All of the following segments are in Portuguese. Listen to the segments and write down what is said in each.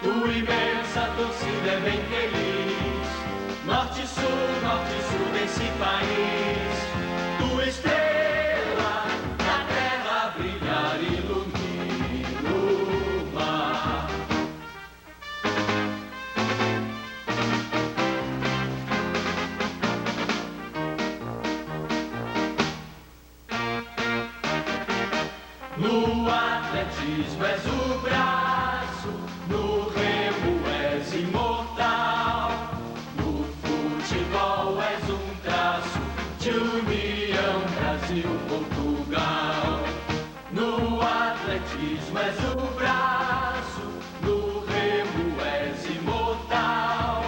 Tua imensa torcida é bem feliz. Norte e sul desse país. Tua estrela na terra brilhar e ilumina o mar. No atletismo és o braço, no remo és imortal, no futebol és um traço de união Brasil-Portugal. No atletismo és o braço, no remo és imortal,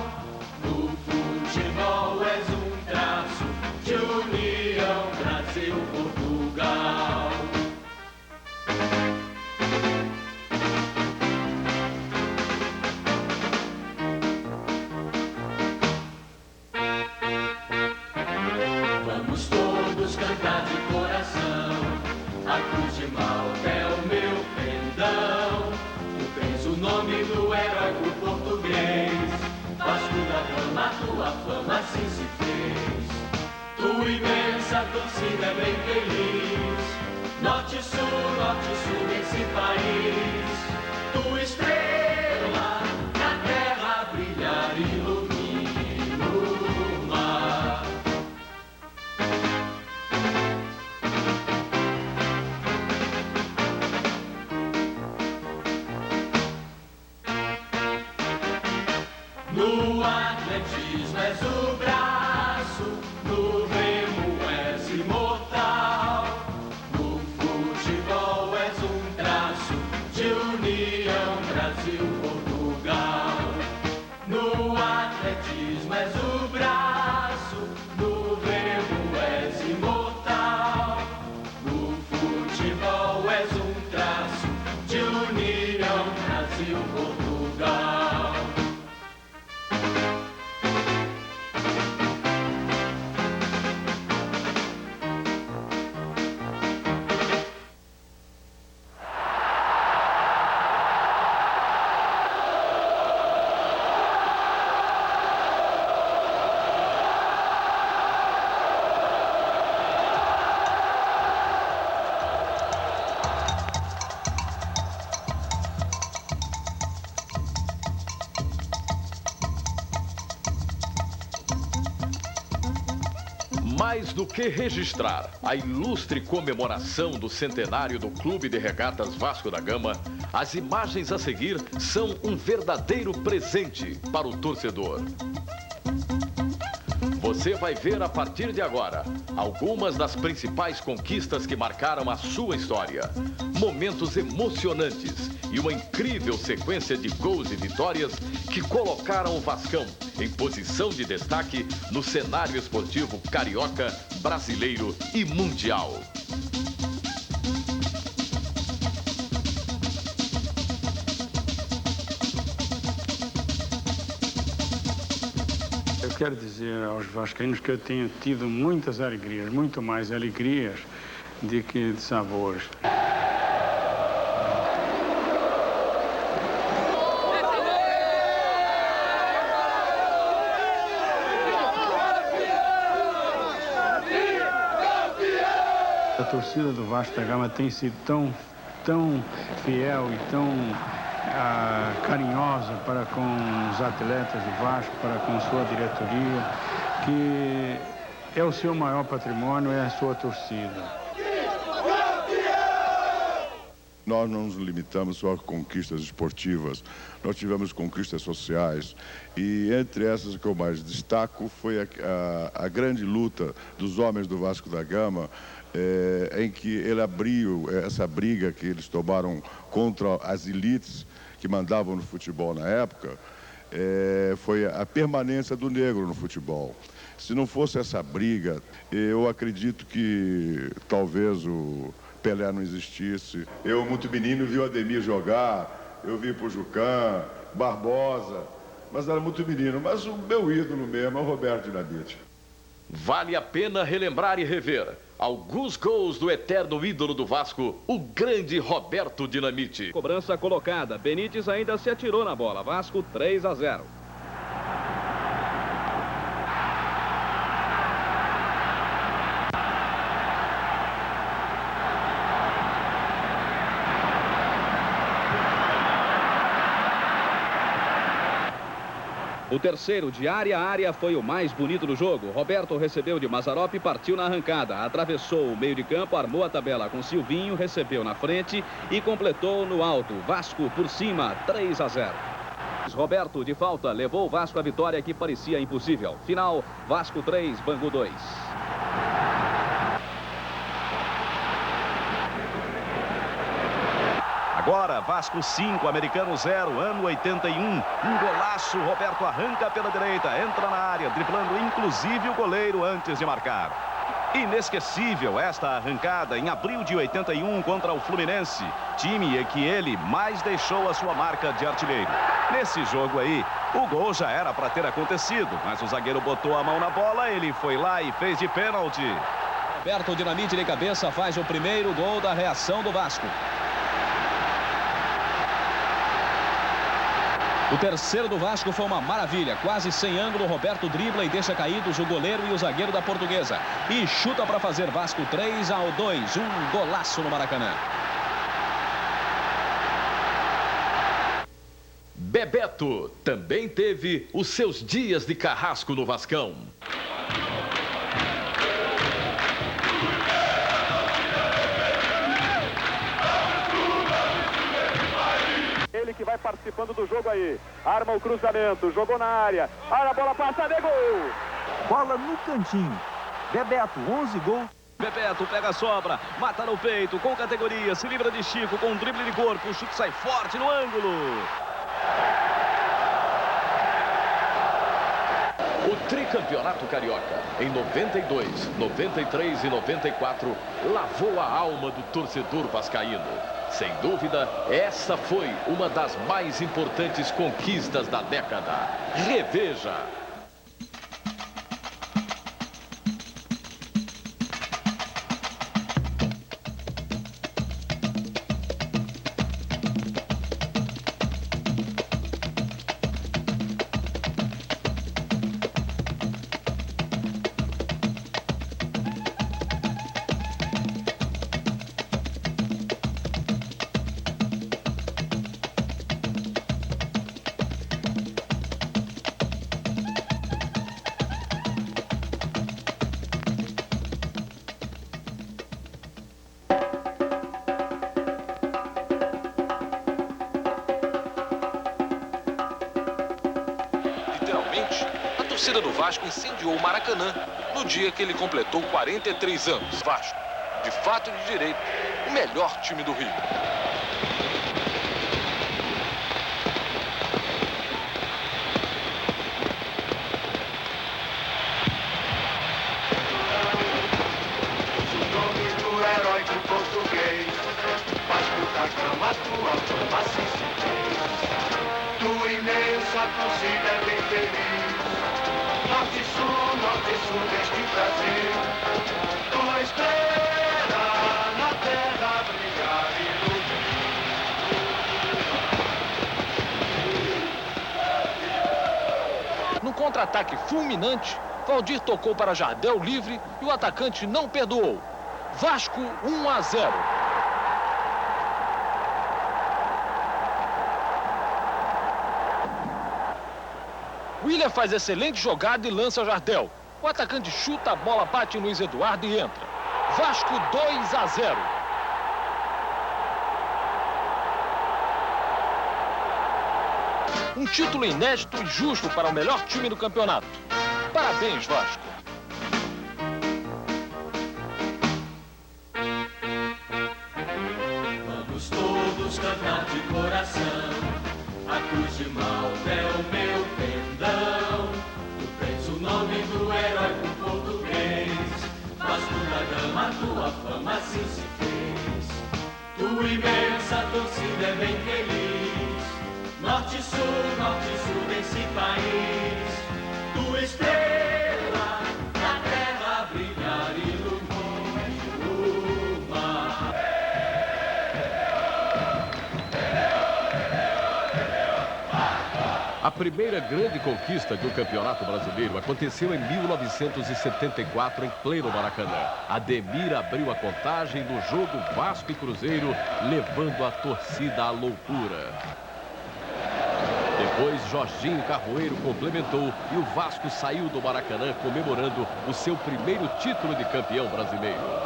no futebol és um traço de união Brasil-Portugal. Vamos todos cantar de coração, a cruz de Malta é o meu pendão. Tu tens o nome do heróico português, Vasco da Gama, tua fama assim se fez. Tua imensa torcida é bem feliz, norte e sul desse país. Tua estrela na terra brilhar e ilumina o mar. No atletismo és o braço, no remo és imortal, no futebol és um traço de união Brasil-Portugal. No atletismo és o braço, no remo és imortal, no futebol és um traço de união Brasil-Portugal. Mais do que registrar a ilustre comemoração do centenário do Clube de Regatas Vasco da Gama, as imagens a seguir são um verdadeiro presente para o torcedor. Você vai ver a partir de agora algumas das principais conquistas que marcaram a sua história, momentos emocionantes e uma incrível sequência de gols e vitórias que colocaram o Vascão em posição de destaque no cenário esportivo carioca, brasileiro e mundial. Eu quero dizer aos vascaínos que eu tenho tido muitas alegrias, muito mais alegrias do que de sabores. A torcida do Vasco da Gama tem sido tão fiel e tão carinhosa para com os atletas do Vasco, para com sua diretoria, que é o seu maior patrimônio, é a sua torcida. Nós não nos limitamos só a conquistas esportivas, nós tivemos conquistas sociais e entre essas que eu mais destaco foi a grande luta dos homens do Vasco da Gama, em que ele abriu essa briga que eles tomaram contra as elites que mandavam no futebol na época, foi a permanência do negro no futebol. Se não fosse essa briga, eu acredito que talvez o Pelé não existisse. Eu, muito menino, vi o Ademir jogar, eu vi Pujucã, Barbosa, mas era muito menino. Mas o meu ídolo mesmo é o Roberto Dinamite. Vale a pena relembrar e rever Alguns gols do eterno ídolo do Vasco, o grande Roberto Dinamite. Cobrança colocada. Benítez ainda se atirou na bola. Vasco 3-0. O terceiro de área a área foi o mais bonito do jogo. Roberto recebeu de Mazzaropi e partiu na arrancada. Atravessou o meio de campo, armou a tabela com Silvinho, recebeu na frente e completou no alto. Vasco por cima, 3-0. Roberto, de falta, levou o Vasco à vitória que parecia impossível. Final, Vasco 3, Bangu 2. Agora, Vasco 5, Americano 0, ano 81. Um golaço, Roberto arranca pela direita, entra na área, driblando inclusive o goleiro antes de marcar. Inesquecível esta arrancada em abril de 81 contra o Fluminense, time em que ele mais deixou a sua marca de artilheiro. Nesse jogo aí, o gol já era para ter acontecido, mas o zagueiro botou a mão na bola, ele foi lá e fez de pênalti. Roberto Dinamite de cabeça faz o primeiro gol da reação do Vasco. O terceiro do Vasco foi uma maravilha, quase sem ângulo. Roberto dribla e deixa caídos o goleiro e o zagueiro da Portuguesa. E chuta para fazer Vasco 3-2, um golaço no Maracanã. Bebeto também teve os seus dias de carrasco no Vascão. Ele que vai participando do jogo aí. Arma o cruzamento, jogou na área. A bola passa de gol. Bola no cantinho. Bebeto, 11 gols. Bebeto pega a sobra, mata no peito, com categoria, se livra de Chico, com um drible de corpo, o chute sai forte no ângulo. O tricampeonato carioca, em 92, 93 e 94, lavou a alma do torcedor vascaíno. Sem dúvida, essa foi uma das mais importantes conquistas da década. Reveja! A torcida do Vasco incendiou o Maracanã no dia que ele completou 43 anos. Vasco, de fato e de direito, o melhor time do Rio. O nome do herói do português, Vasco da Gama, tua fama se fez. Tua imensa torcida é bem feliz. Norte e sul deste Brasil. Tua estrela na terra brilhar e iludir. No contra-ataque fulminante, Valdir tocou para Jardel livre e o atacante não perdoou. Vasco 1-0. William faz excelente jogada e lança Jardel. O atacante chuta, a bola bate em Luiz Eduardo e entra. Vasco 2-0. Um título inédito e justo para o melhor time do campeonato. Parabéns, Vasco. Vamos todos cantar de coração. A cruz de Malta é o meu pendão. Tu tens o nome do herói português. Vasco da Gama, tua fama assim se fez. Tua imensa torcida é bem feliz. Norte e sul desse país. Tua estrela na terra brilhar e iludir. A primeira grande conquista do Campeonato Brasileiro aconteceu em 1974, em pleno Maracanã. Ademir abriu a contagem no jogo Vasco e Cruzeiro, levando a torcida à loucura. Depois, Jorginho Carroeiro complementou e o Vasco saiu do Maracanã comemorando o seu primeiro título de campeão brasileiro.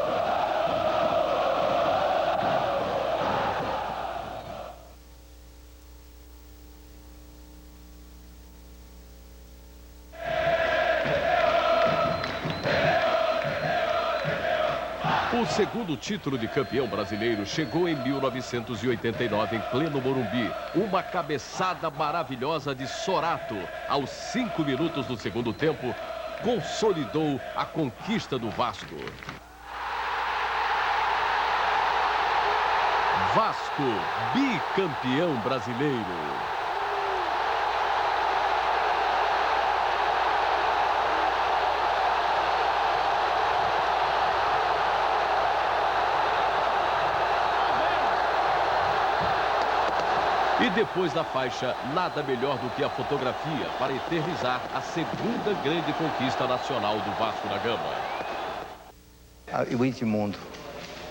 O segundo título de campeão brasileiro chegou em 1989, em pleno Morumbi. Uma cabeçada maravilhosa de Sorato, aos 5 minutos do segundo tempo, consolidou a conquista do Vasco. Vasco, bicampeão brasileiro. E depois da faixa, nada melhor do que a fotografia para eternizar a segunda grande conquista nacional do Vasco da Gama. O Edmundo,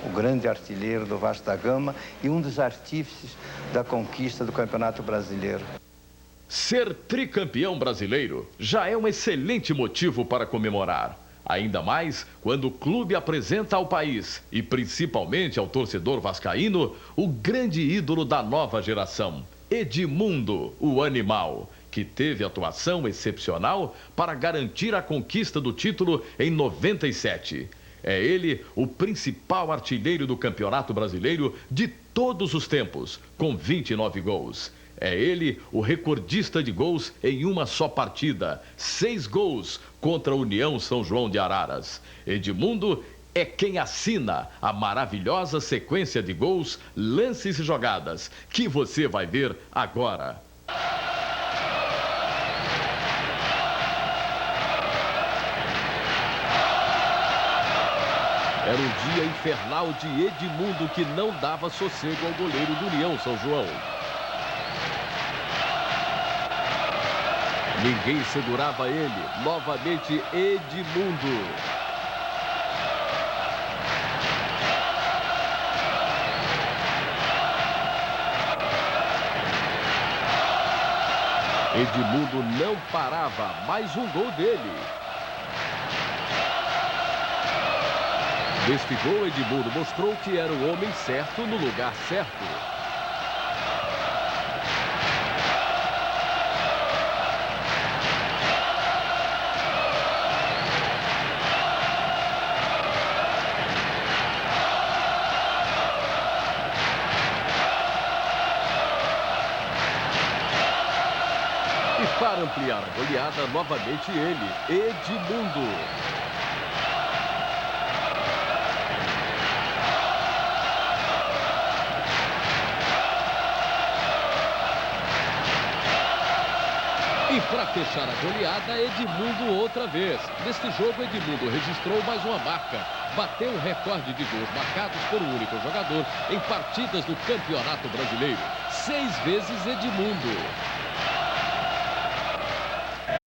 o grande artilheiro do Vasco da Gama e um dos artífices da conquista do Campeonato Brasileiro. Ser tricampeão brasileiro já é um excelente motivo para comemorar. Ainda mais quando o clube apresenta ao país, e principalmente ao torcedor vascaíno, o grande ídolo da nova geração, Edmundo, o animal, que teve atuação excepcional para garantir a conquista do título em 97. É ele o principal artilheiro do Campeonato Brasileiro de todos os tempos, com 29 gols. É ele o recordista de gols em uma só partida, 6 gols contra a União São João de Araras. Edmundo é quem assina a maravilhosa sequência de gols, lances e jogadas que você vai ver agora. Era um dia infernal de Edmundo que não dava sossego ao goleiro do União São João. Ninguém segurava ele. Novamente, Edmundo. Edmundo não parava. Mais um gol dele. Neste gol, Edmundo mostrou que era o homem certo no lugar certo. E para ampliar a goleada, novamente ele, Edmundo. E para fechar a goleada, Edmundo outra vez. Neste jogo, Edmundo registrou mais uma marca. Bateu o recorde de gols marcados por um único jogador em partidas do Campeonato Brasileiro. 6 vezes Edmundo.